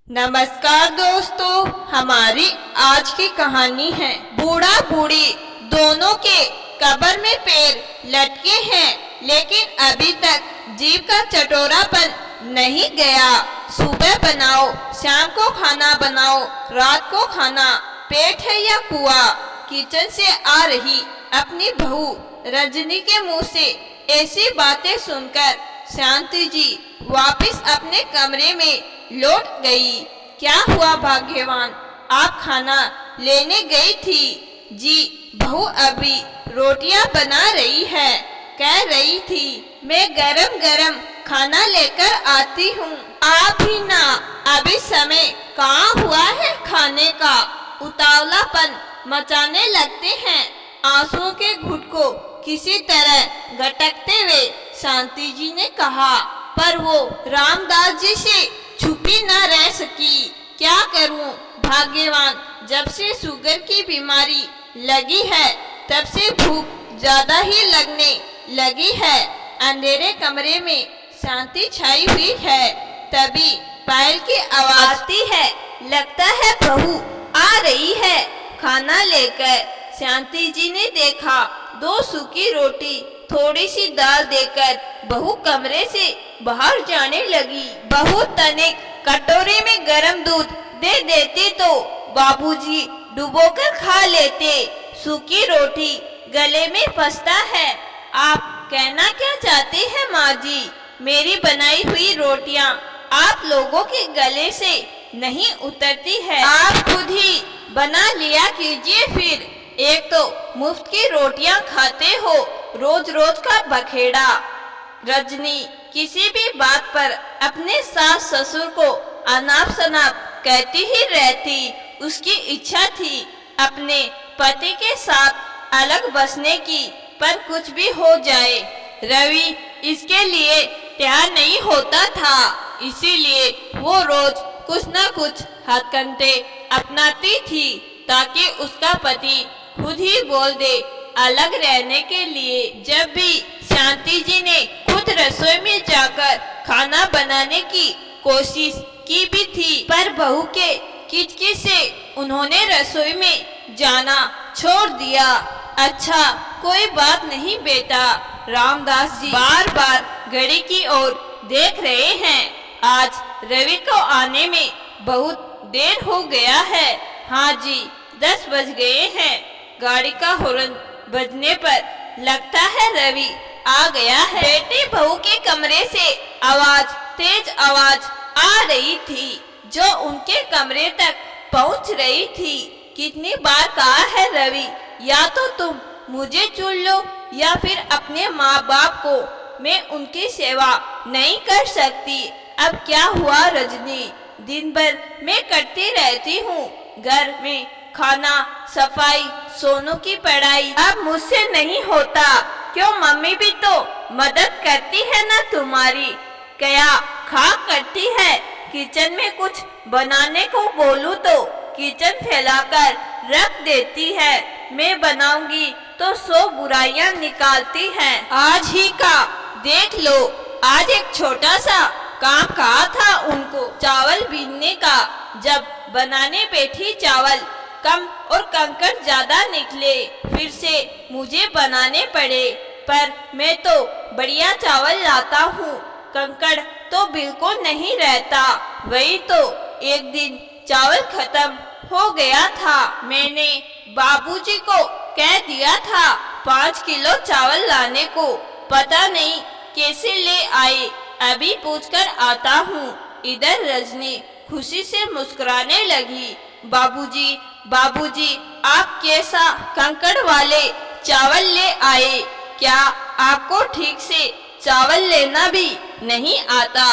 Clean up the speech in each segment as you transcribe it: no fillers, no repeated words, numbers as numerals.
नमस्कार दोस्तों, हमारी आज की कहानी है बूढ़ा बूढ़ी दोनों के कब्र में पैर लटके हैं, लेकिन अभी तक जीभ का चटोरापन नहीं गया। सुबह बनाओ, शाम को खाना बनाओ, रात को खाना, पेट है या कुआं। किचन से आ रही अपनी बहू रजनी के मुंह से ऐसी बातें सुनकर शांति जी वापस अपने कमरे में लौट गई। क्या हुआ भाग्यवान, आप खाना लेने गई थी? जी, बहू अभी रोटियां बना रही है। कह रही थी मैं गरम गरम खाना लेकर आती हूँ। आप ही ना, अभी समय कहाँ हुआ है खाने का। उतावलापन मचाने लगते हैं। आंसुओं के घुट को किसी तरह घटकते हुए शांति जी ने कहा, पर वो रामदास जी से छुपी न रह सकी। क्या करूं भाग्यवान, जब से शुगर की बीमारी लगी है तब से भूख ज्यादा ही लगने लगी है। अंधेरे कमरे में शांति छाई हुई है। तभी पायल की आवाज आती है। लगता है बहू आ रही है खाना लेकर। शांति जी ने देखा, 2 सूखी रोटी थोड़ी सी दाल देकर बहू कमरे से बाहर जाने लगी। बहू तनिक कटोरे में गरम दूध दे देती तो बाबूजी डुबोकर खा लेते। सूखी रोटी गले में फंसता है। आप कहना क्या चाहते हैं माँ जी? मेरी बनाई हुई रोटियाँ आप लोगों के गले से नहीं उतरती है। आप खुद ही बना लिया कीजिए फिर। एक तो मुफ्त की रोटियां खाते हो, रोज रोज का बखेड़ा। रजनी किसी भी बात पर अपने सास ससुर को अनाप शनाप कहती ही रहती। उसकी इच्छा थी अपने पति के साथ अलग बसने की, पर कुछ भी हो जाए रवि इसके लिए तैयार नहीं होता था। इसीलिए वो रोज कुछ न कुछ हथकंडे अपनाती थी ताकि उसका पति खुद ही बोल दे अलग रहने के लिए। जब भी शांति जी ने खुद रसोई में जाकर खाना बनाने की कोशिश की भी थी, पर बहू के किचकिच से उन्होंने रसोई में जाना छोड़ दिया। अच्छा, कोई बात नहीं बेटा। रामदास जी बार बार घड़ी की ओर देख रहे हैं। आज रवि को आने में बहुत देर हो गया है। हाँ जी, 10 बज गए हैं। गाड़ी का हॉर्न बजने पर लगता है रवि आ गया है। बेटी बहू के कमरे से तेज आवाज आ रही थी, जो उनके कमरे तक पहुंच रही थी। कितनी बार कहा है रवि, या तो तुम मुझे चुन लो या फिर अपने माँ बाप को। मैं उनकी सेवा नहीं कर सकती। अब क्या हुआ रजनी, दिन भर मैं करती रहती हूँ। घर में खाना, सफाई, सोनू की पढ़ाई अब मुझसे नहीं होता। क्यों, मम्मी भी तो मदद करती है ना तुम्हारी। क्या खा करती है? किचन में कुछ बनाने को बोलूं तो किचन फैलाकर रख देती है। मैं बनाऊंगी तो 100 बुराइयां निकालती है। आज ही का देख लो, आज एक छोटा सा काम कहा था उनको, चावल बीनने का। जब बनाने बैठी चावल कम और कंकड़ ज्यादा निकले। फिर से मुझे बनाने पड़े, पर मैं तो बढ़िया चावल लाता हूँ, कंकड़ तो बिल्कुल नहीं रहता। वही तो एक दिन चावल खत्म हो गया था। मैंने बाबूजी को कह दिया था 5 किलो चावल लाने को। पता नहीं कैसे ले आए, अभी पूछकर आता हूँ। इधर रजनी खुशी से मुस्कुराने लगी। बाबूजी, बाबूजी, आप कैसा कंकड़ वाले चावल ले आए? क्या आपको ठीक से चावल लेना भी नहीं आता?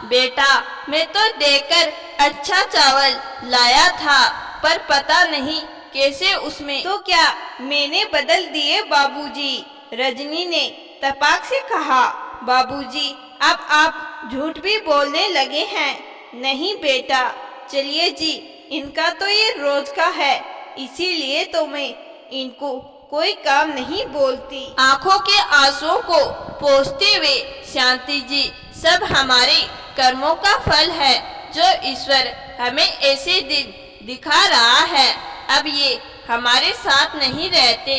बेटा, मैं तो देकर अच्छा चावल लाया था, पर पता नहीं कैसे उसमें तो क्या मैंने बदल दिए बाबूजी। रजनी ने तपाक से कहा। बाबूजी, अब आप झूठ भी बोलने लगे हैं। नहीं बेटा, चलिए जी, इनका तो ये रोज का है, इसीलिए तो मैं इनको कोई काम नहीं बोलती। आंखों के आंसुओं को पोंछते हुए शांति जी, सब हमारे कर्मों का फल है। जो ईश्वर हमें ऐसे दिन दिखा रहा है। अब ये हमारे साथ नहीं रहते,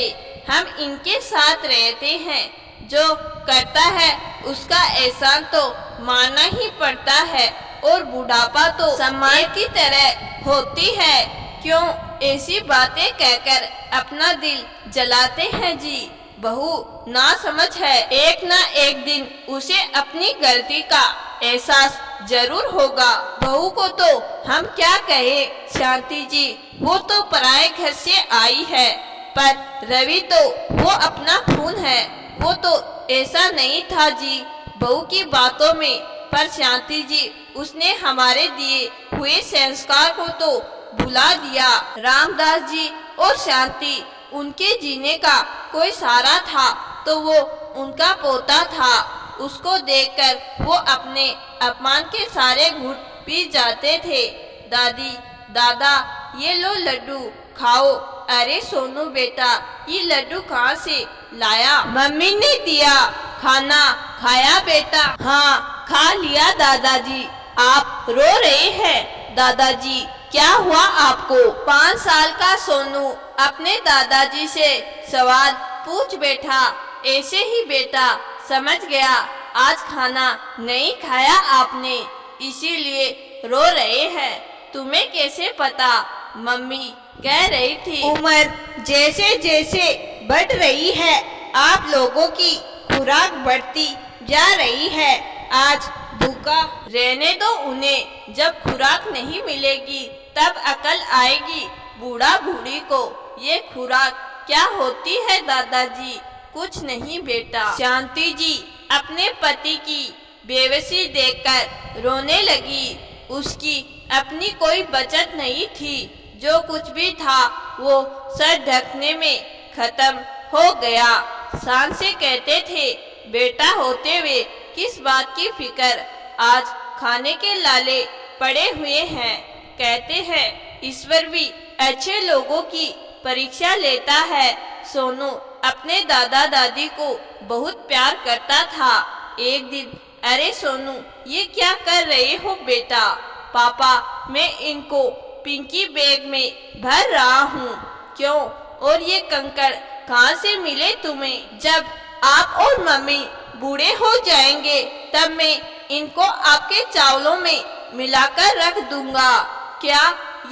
हम इनके साथ रहते हैं। जो करता है उसका एहसान तो मानना ही पड़ता है, और बुढ़ापा तो सम्मान की तरह होती है। क्यों ऐसी बातें कहकर अपना दिल जलाते हैं जी। बहू ना समझ है, एक ना एक दिन उसे अपनी गलती का एहसास जरूर होगा। बहू को तो हम क्या कहे शांति जी, वो तो पराये घर से आई है, पर रवि तो वो अपना खून है। वो तो ऐसा नहीं था जी बहू की बातों में, पर शांति जी उसने हमारे दिए हुए संस्कार को तो भुला दिया। रामदास जी और शांति उनके जीने का कोई सहारा था, तो वो उनका पोता था। उसको देखकर वो अपने अपमान के सारे घूंट पी जाते थे। दादी दादा ये लो लड्डू खाओ। अरे सोनू बेटा ये लड्डू कहाँ से लाया? मम्मी ने दिया। खाना खाया बेटा? हाँ खा लिया दादाजी। आप रो रहे हैं दादाजी, क्या हुआ आपको? 5 साल का सोनू अपने दादाजी से सवाल पूछ बैठा। ऐसे ही बेटा समझ गया, आज खाना नहीं खाया आपने, इसीलिए रो रहे हैं। तुम्हें कैसे पता? मम्मी कह रही थी। उम्र जैसे जैसे बढ़ रही है आप लोगों की खुराक बढ़ती जा रही है। आज भूखा रहने दो उन्हें, जब खुराक नहीं मिलेगी तब अकल आएगी बूढ़ा बूढ़ी को। ये खुराक क्या होती है दादाजी? कुछ नहीं बेटा। शांति जी अपने पति की बेबसी देखकर रोने लगी। उसकी अपनी कोई बचत नहीं थी, जो कुछ भी था वो सर ढकने में खत्म हो गया। शान से कहते थे, बेटा होते हुए किस बात की फिक्र, आज खाने के लाले पड़े हुए हैं। कहते हैं ईश्वर भी अच्छे लोगों की परीक्षा लेता है। सोनू अपने दादा दादी को बहुत प्यार करता था। एक दिन, अरे सोनू ये क्या कर रहे हो बेटा? पापा मैं इनको पिंकी बैग में भर रहा हूँ। क्यों? और ये कंकड़ कहाँ से मिले तुम्हें? जब आप और मम्मी बूढ़े हो जाएंगे तब मैं इनको आपके चावलों में मिलाकर रख दूंगा। क्या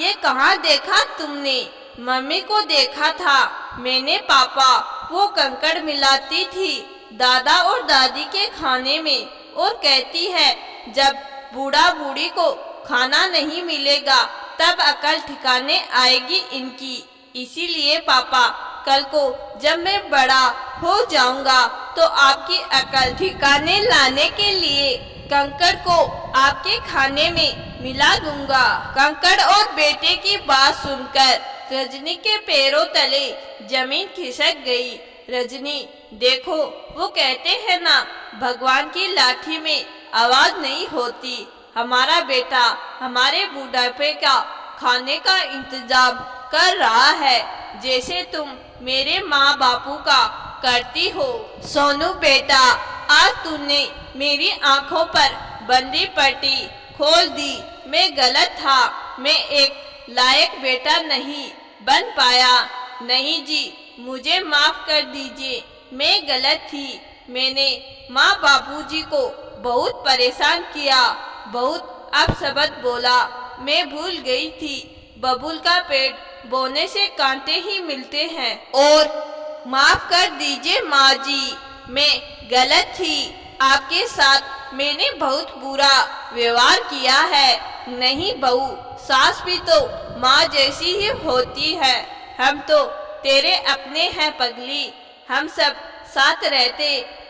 ये कहाँ देखा तुमने? मम्मी को देखा था मैंने पापा, वो कंकड़ मिलाती थी दादा और दादी के खाने में, और कहती है जब बूढ़ा बूढ़ी को खाना नहीं मिलेगा तब अकल ठिकाने आएगी इनकी। इसीलिए पापा कल को जब मैं बड़ा हो जाऊंगा तो आपकी अकल ठिकाने लाने के लिए कंकड़ को आपके खाने में मिला दूंगा। कंकड़ और बेटे की बात सुनकर रजनी के पैरों तले जमीन खिसक गई। रजनी देखो, वो कहते हैं ना भगवान की लाठी में आवाज नहीं होती। हमारा बेटा हमारे बुढ़ापे का खाने का इंतजाम कर रहा है, जैसे तुम मेरे माँ बापू का करती हो। सोनू बेटा आज तूने मेरी आंखों पर बंदी पट्टी खोल दी। मैं गलत था, मैं एक लायक बेटा नहीं बन पाया। नहीं जी मुझे माफ कर दीजिए, मैं गलत थी। मैंने माँ बापूजी को बहुत परेशान किया, बहुत अपशब्द बोला। मैं भूल गई थी बबूल का पेट बोने से कांटे ही मिलते हैं। और माफ कर दीजिए माँ जी, मैं गलत थी। आपके साथ मैंने बहुत बुरा व्यवहार किया है। नहीं बहू, सास भी तो माँ जैसी ही होती है। हम तो तेरे अपने हैं पगली, हम सब साथ रहते,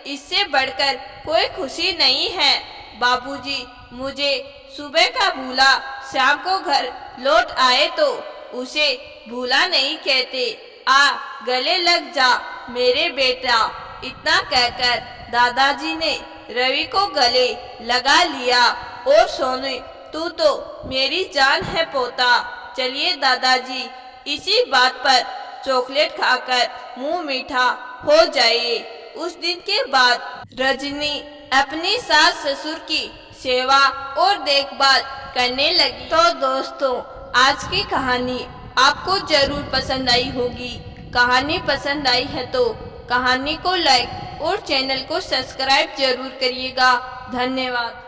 इससे बढ़कर कोई खुशी नहीं है। बाबूजी मुझे सुबह का भूला शाम को घर लौट आए तो उसे भूला नहीं कहते। आ गले लग जा मेरे बेटा। इतना कहकर दादाजी ने रवि को गले लगा लिया। और सोनू तू तो मेरी जान है पोता। चलिए दादाजी इसी बात पर चॉकलेट खाकर मुंह मीठा हो जाइए। उस दिन के बाद रजनी अपनी सास ससुर की सेवा और देखभाल करने लगी। तो दोस्तों, आज की कहानी आपको जरूर पसंद आई होगी। कहानी पसंद आई है तो कहानी को लाइक और चैनल को सब्सक्राइब जरूर करिएगा। धन्यवाद।